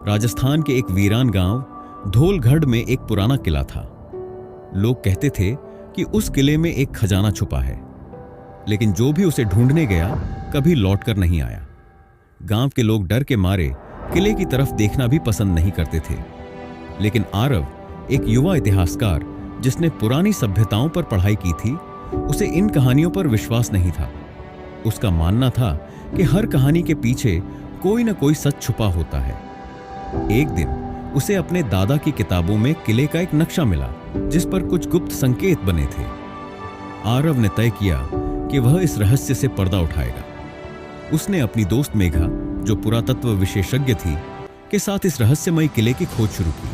राजस्थान के एक वीरान गांव धोलगढ़ में एक पुराना किला था। लोग कहते थे कि उस किले में एक खजाना छुपा है, लेकिन जो भी उसे ढूंढने गया कभी लौटकर नहीं आया। गांव के लोग डर के मारे किले की तरफ देखना भी पसंद नहीं करते थे। लेकिन आरव, एक युवा इतिहासकार जिसने पुरानी सभ्यताओं पर पढ़ाई की थी, उसे इन कहानियों पर विश्वास नहीं था। उसका मानना था कि हर कहानी के पीछे कोई न कोई सच छुपा होता है। एक दिन उसे अपने दादा की किताबों में किले का एक नक्शा मिला, जिस पर कुछ गुप्त संकेत बने थे। आरव ने तय किया कि वह इस रहस्य से पर्दा उठाएगा। उसने अपनी दोस्त मेघा, जो पुरातत्व विशेषज्ञ थी, के साथ इस रहस्यमय किले की खोज शुरू की।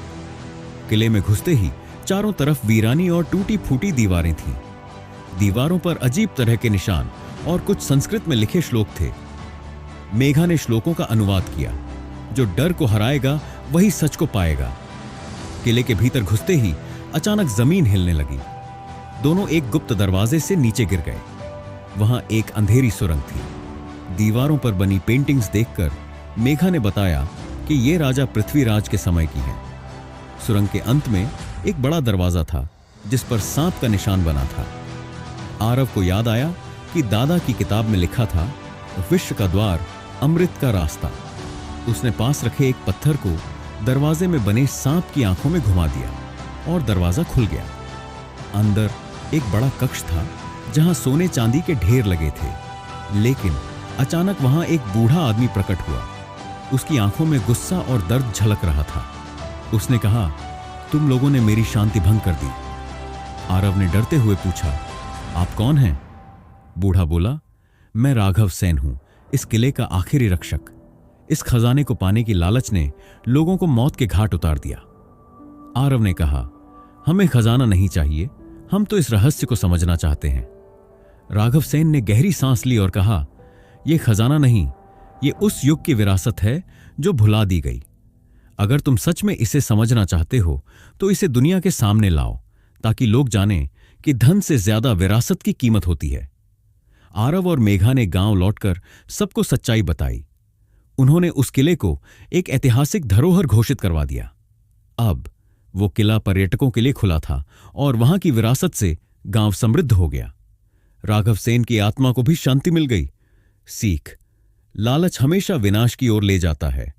किले में घुसते ही चारों तरफ वीरानी और टूटी फूटी दीवारें थीं। दीवारों पर अजीब तरह के निशान और कुछ संस्कृत में लिखे श्लोक थे। मेघा ने श्लोकों का अनुवाद किया। जो डर को हराएगा वही सच को पाएगा। किले के भीतर घुसते ही अचानक जमीन हिलने लगी। दोनों एक गुप्त दरवाजे से नीचे गिर गए। वहां एक अंधेरी सुरंग थी। दीवारों पर बनी पेंटिंग्स देखकर मेघा ने बताया कि यह राजा पृथ्वीराज के समय की है। सुरंग के अंत में एक बड़ा दरवाजा था, जिस पर सांप का निशान बना था। आरव को याद आया कि दादा की किताब में लिखा था, विश्व का द्वार, अमृत का रास्ता। उसने पास रखे एक पत्थर को दरवाजे में बने सांप की आंखों में घुमा दिया और दरवाजा खुल गया। अंदर एक बड़ा कक्ष था, जहां सोने चांदी के ढेर लगे थे। लेकिन अचानक वहां एक बूढ़ा आदमी प्रकट हुआ। उसकी आंखों में गुस्सा और दर्द झलक रहा था। उसने कहा, तुम लोगों ने मेरी शांति भंग कर दी। आरव ने डरते हुए पूछा, आप कौन हैं? बूढ़ा बोला, मैं राघव सेन हूं, इस किले का आखिरी रक्षक। इस खजाने को पाने की लालच ने लोगों को मौत के घाट उतार दिया। आरव ने कहा, हमें खजाना नहीं चाहिए, हम तो इस रहस्य को समझना चाहते हैं। राघव सेन ने गहरी सांस ली और कहा, यह खजाना नहीं, यह उस युग की विरासत है जो भुला दी गई। अगर तुम सच में इसे समझना चाहते हो तो इसे दुनिया के सामने लाओ, ताकि लोग जानें कि धन से ज्यादा विरासत की कीमत होती है। आरव और मेघा ने गांव लौटकर सबको सच्चाई बताई। उन्होंने उस किले को एक ऐतिहासिक धरोहर घोषित करवा दिया। अब वो किला पर्यटकों के लिए खुला था और वहां की विरासत से गांव समृद्ध हो गया। राघव सेन की आत्मा को भी शांति मिल गई। सीख, लालच हमेशा विनाश की ओर ले जाता है,